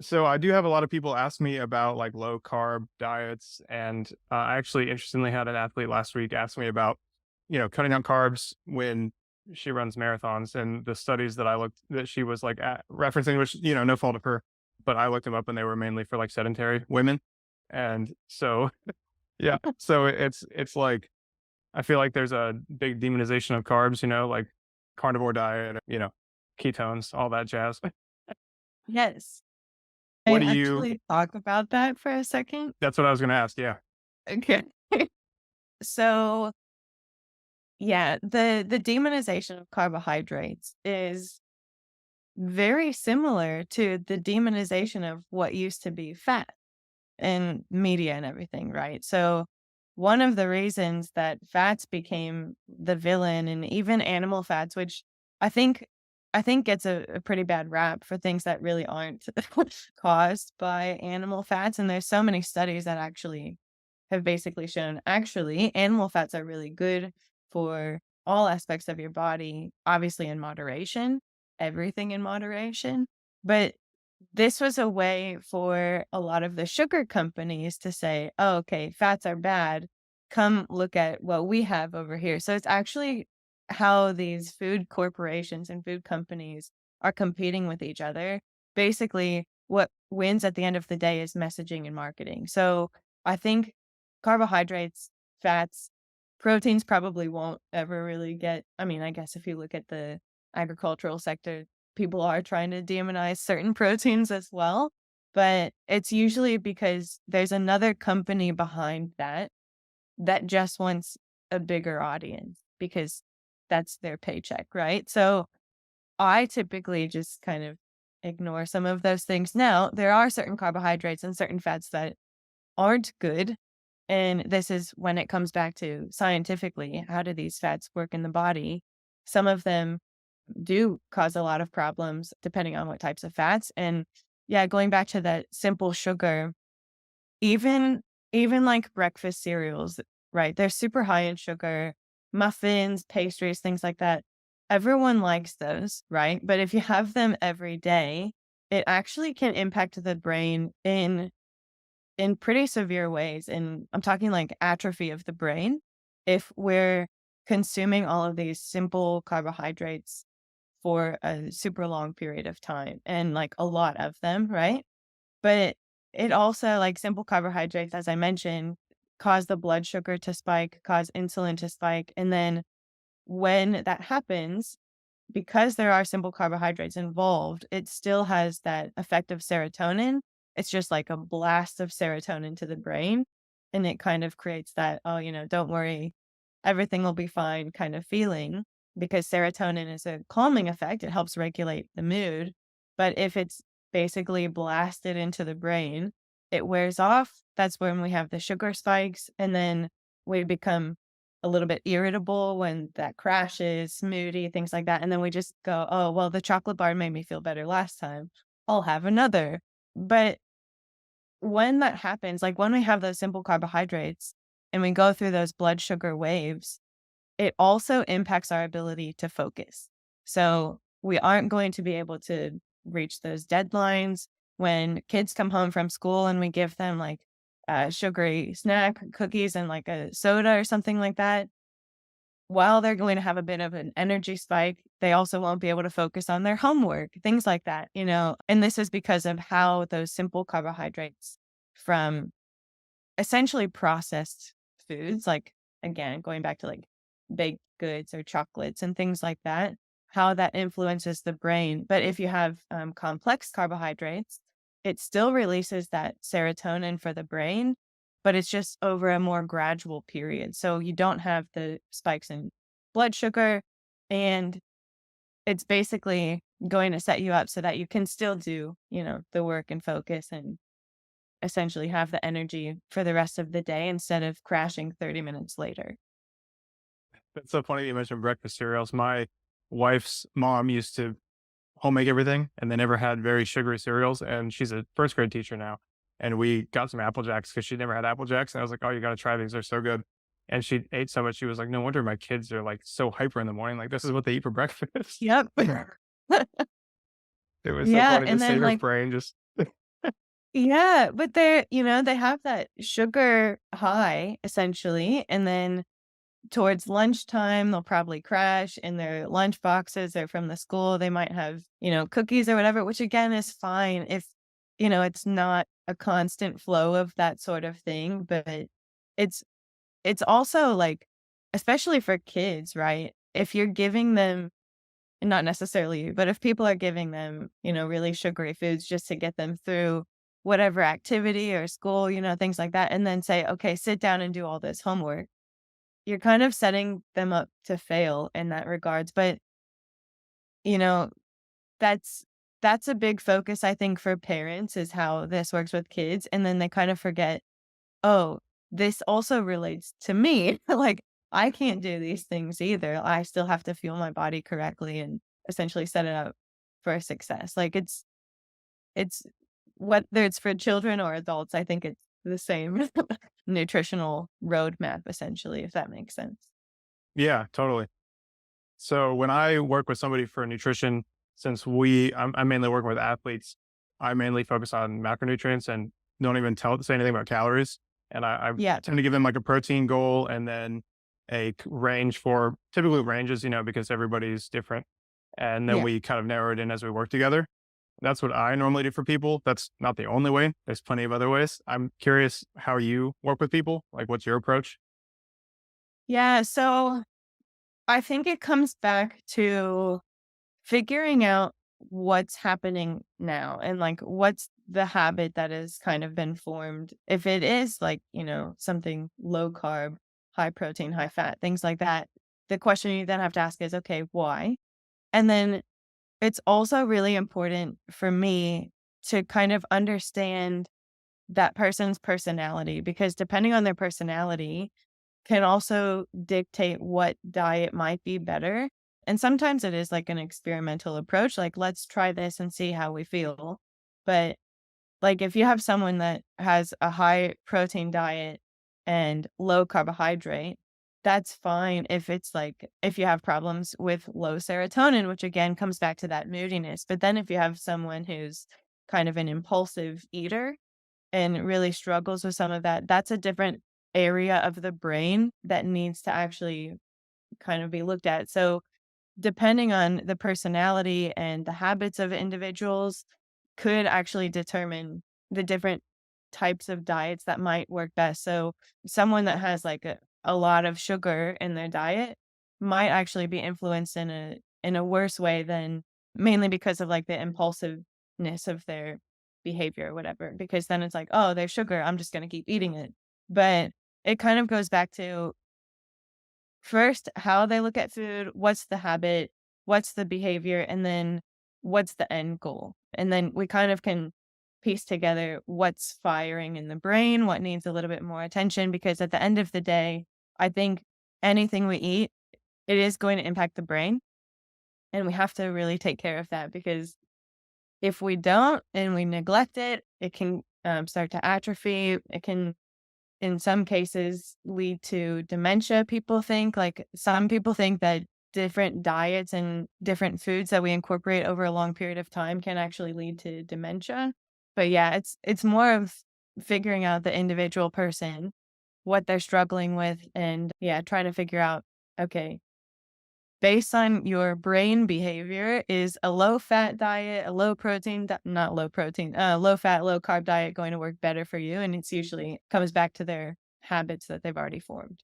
So I do have a lot of people ask me about like low carb diets, and I actually interestingly had an athlete last week ask me about, cutting out carbs when she runs marathons, and the studies that I looked that she was like referencing, which no fault of her, but I looked them up and they were mainly for like sedentary women, and so yeah, so it's like I feel like there's a big demonization of carbs, like carnivore diet, ketones, all that jazz. Yes. I What do you? actually talk about that for a second. That's what I was going to ask. Yeah. Okay. So, yeah, the demonization of carbohydrates is very similar to the demonization of what used to be fat in media and everything, right? So, one of the reasons that fats became the villain and even animal fats, which I think I think gets a pretty bad rap for things that really aren't caused by animal fats. And there's so many studies that actually have basically shown actually animal fats are really good for all aspects of your body, obviously in moderation, everything in moderation. But this was a way for a lot of the sugar companies to say, "Oh, okay, fats are bad. Come look at what we have over here." So it's actually how these food corporations and food companies are competing with each other. Basically, what wins at the end of the day is messaging and marketing. So I think carbohydrates, fats, proteins probably won't ever really get. I mean, I guess if you look at the agricultural sector, people are trying to demonize certain proteins as well, but it's usually because there's another company behind that that just wants a bigger audience because that's their paycheck, right? So I typically just kind of ignore some of those things. Now, there are certain carbohydrates and certain fats that aren't good. And this is when it comes back to scientifically, how do these fats work in the body? Some of them do cause a lot of problems depending on what types of fats. And yeah, going back to that simple sugar, even even like breakfast cereals, right? They're super high in sugar, muffins, pastries, things like that. Everyone likes those, right? But if you have them every day, it actually can impact the brain in pretty severe ways. And I'm talking like atrophy of the brain if we're consuming all of these simple carbohydrates for a super long period of time and like a lot of them, right? But it also like simple carbohydrates, as I mentioned, cause the blood sugar to spike, cause insulin to spike. And then when that happens, because there are simple carbohydrates involved, it still has that effect of serotonin. It's just like a blast of serotonin to the brain. And it kind of creates that, oh, don't worry, everything will be fine kind of feeling because serotonin is a calming effect. It helps regulate the mood. But if it's basically blasted into the brain, it wears off. That's when we have the sugar spikes. And then we become a little bit irritable when that crashes, moody, things like that, and then we just go, "Oh, well, the chocolate bar made me feel better last time. I'll have another." But when that happens, like, when we have those simple carbohydrates and we go through those blood sugar waves, it also impacts our ability to focus. So, we aren't going to be able to reach those deadlines when kids come home from school and we give them, like, a sugary snack, cookies, and, like, a soda or something like that. While they're going to have a bit of an energy spike, they also won't be able to focus on their homework, things like that. And this is because of how those simple carbohydrates from essentially processed foods, like, again, going back to like baked goods or chocolates and things like that, how that influences the brain. But if you have complex carbohydrates, it still releases that serotonin for the brain, but it's just over a more gradual period. So you don't have the spikes in blood sugar, and it's basically going to set you up so that you can still do the work and focus and essentially have the energy for the rest of the day instead of crashing 30 minutes later. It's so funny you mentioned breakfast cereals. My wife's mom used to homemake everything, and they never had very sugary cereals. And she's a first grade teacher now. And we got some Apple Jacks because she never had Apple Jacks. And I was like, "Oh, you got to try these. They're so good." And she ate so much. She was like, "No wonder my kids are like so hyper in the morning. Like, this is what they eat for breakfast." Yep. It was so Yeah, funny to and see then, her like, brain just. Yeah, but they have that sugar high essentially, and then towards lunchtime, they'll probably crash in their lunch boxes or from the school. They might have, cookies or whatever, which again is fine if, it's not a constant flow of that sort of thing. But it's it's also like, especially for kids, right? If you're giving them, not necessarily you, but if people are giving them, really sugary foods just to get them through whatever activity or school, things like that, and then say, okay, sit down and do all this homework, you're kind of setting them up to fail in that regards. But, you know, that's that's a big focus, I think, for parents is how this works with kids, and then they kind of forget, "Oh, this also relates to me." Like, I can't do these things either. I still have to fuel my body correctly and essentially set it up for success. Like, it's whether it's for children or adults, I think it's the same nutritional roadmap, essentially, if that makes sense. Yeah, totally. So when I work with somebody for nutrition, since I'm mainly working with athletes, I mainly focus on macronutrients and don't even say anything about calories. And I Yeah, tend to give them like a protein goal and then range for typically ranges, because everybody's different. And then yeah. we kind of narrow it in as we work together. That's what I normally do for people. That's not the only way. There's plenty of other ways. I'm curious how you work with people. Like, what's your approach? Yeah, so I think it comes back to figuring out what's happening now and like what's the habit that has kind of been formed. If it is like, something low carb, high protein, high fat, things like that, the question you then have to ask is, okay, why? And then it's also really important for me to kind of understand that person's personality because depending on their personality, can also dictate what diet might be better. And sometimes it is like an experimental approach, like, let's try this and see how we feel. But like if you have someone that has a high protein diet and low carbohydrate, that's fine if it's like if you have problems with low serotonin, which again comes back to that moodiness. But then if you have someone who's kind of an impulsive eater, and really struggles with some of that, that's a different area of the brain that needs to actually kind of be looked at. So, depending on the personality and the habits of individuals could actually determine the different types of diets that might work best. So, someone that has like a lot of sugar in their diet might actually be influenced in a worse way than mainly because of like the impulsiveness of their behavior or whatever. Because then it's like, oh, there's sugar. I'm just going to keep eating it. But it kind of goes back to first, how they look at food, what's the habit, what's the behavior, and then what's the end goal? And then we kind of can piece together what's firing in the brain, what needs a little bit more attention, because at the end of the day, I think anything we eat, it is going to impact the brain. And we have to really take care of that because if we don't and we neglect it, it can start to atrophy. It can in some cases lead to dementia, people think. Like, some people think that different diets and different foods that we incorporate over a long period of time can actually lead to dementia. But yeah, it's more of figuring out the individual person, what they're struggling with, and yeah, trying to figure out, okay, based on your brain behavior, is a low fat diet, a low protein, not low protein, low fat, low carb diet going to work better for you? And it's usually comes back to their habits that they've already formed.